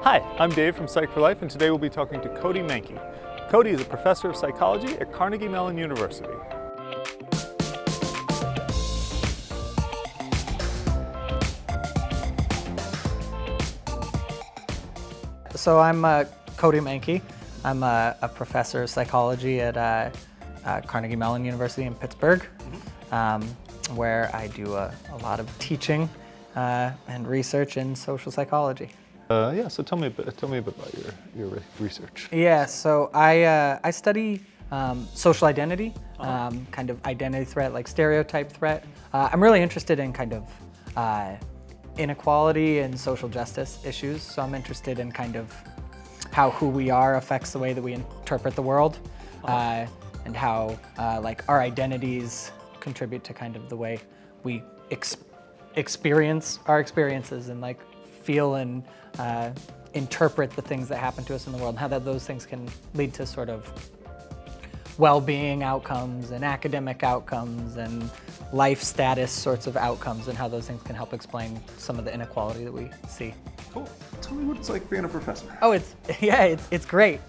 Hi, I'm Dave from Psych for Life, and today we'll be talking to Cody Mankey. Cody is a professor of psychology at Carnegie Mellon University. So I'm Cody Mankey. I'm a professor of psychology at Carnegie Mellon University in Pittsburgh, where I do a lot of teaching and research in social psychology. So tell me a bit about your research. Yeah, so I study social identity, kind of identity threat, like stereotype threat. I'm really interested in kind of inequality and social justice issues. So I'm interested in kind of how who we are affects the way that we interpret the world, and how like our identities contribute to kind of the way we experience our experiences and like feel and interpret the things that happen to us in the world, and how those things can lead to sort of well-being outcomes and academic outcomes and life status sorts of outcomes, and how those things can help explain some of the inequality that we see. Cool. Tell me what it's like being a professor. Oh, it's great.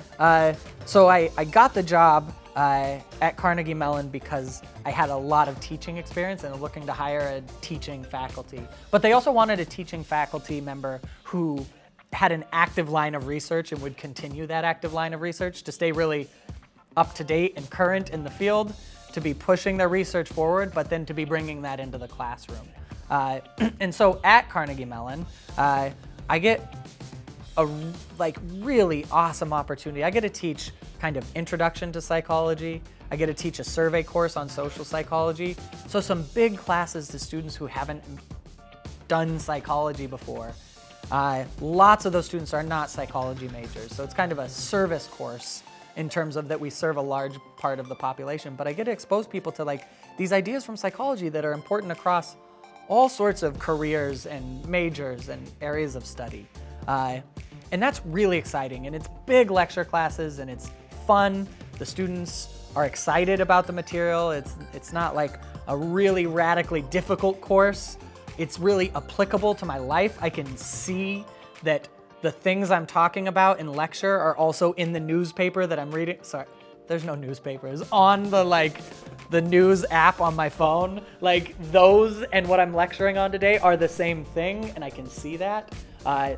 So I got the job at Carnegie Mellon because I had a lot of teaching experience and looking to hire a teaching faculty. But they also wanted a teaching faculty member who had an active line of research and would continue that active line of research to stay really up to date and current in the field, to be pushing their research forward, but then to be bringing that into the classroom. And so at Carnegie Mellon, I get a really awesome opportunity. I get to teach kind of introduction to psychology. I get to teach a survey course on social psychology. So some big classes to students who haven't done psychology before. Lots of those students are not psychology majors, so it's kind of a service course in terms of that we serve a large part of the population. But I get to expose people to like these ideas from psychology that are important across all sorts of careers and majors and areas of study. And that's really exciting, and it's big lecture classes, and it's fun. The students are excited about the material. It's not like a really radically difficult course. It's really applicable to my life. I can see that the things I'm talking about in lecture are also in the newspaper that I'm reading. Sorry, there's no newspapers. On the news app on my phone, like those and what I'm lecturing on today are the same thing, and I can see that.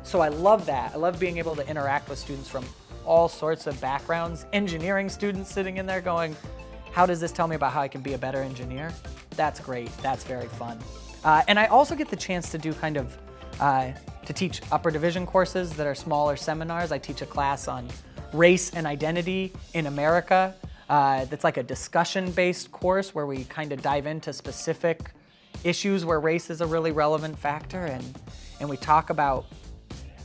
So I love that. I love being able to interact with students from all sorts of backgrounds. Engineering students sitting in there going, how does this tell me about how I can be a better engineer? That's great. That's very fun. And I also get the chance to do kind of, to teach upper division courses that are smaller seminars. I teach a class on race and identity in America. That's like a discussion-based course where we kind of dive into specific issues where race is a really relevant factor, and we talk about,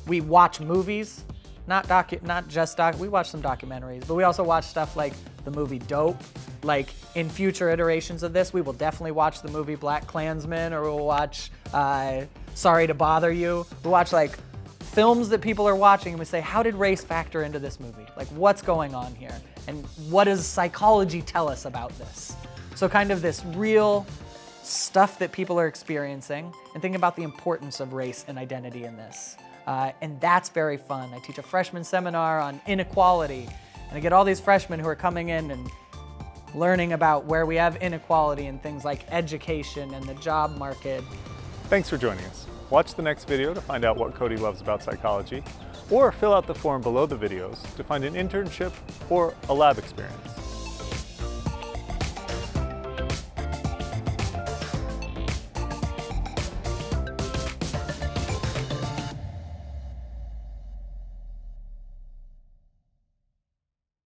we watch movies, we watch some documentaries, but we also watch stuff like the movie Dope. Like in future iterations of this, we will definitely watch the movie Black Klansman, or we'll watch Sorry to Bother You. We'll watch like films that people are watching, and we say, how did race factor into this movie? Like, what's going on here? And what does psychology tell us about this? So kind of this real stuff that people are experiencing, and thinking about the importance of race and identity in this. And that's very fun. I teach a freshman seminar on inequality, and I get all these freshmen who are coming in and learning about where we have inequality in things like education and the job market. Thanks for joining us. Watch the next video to find out what Cody loves about psychology, or fill out the form below the videos to find an internship or a lab experience.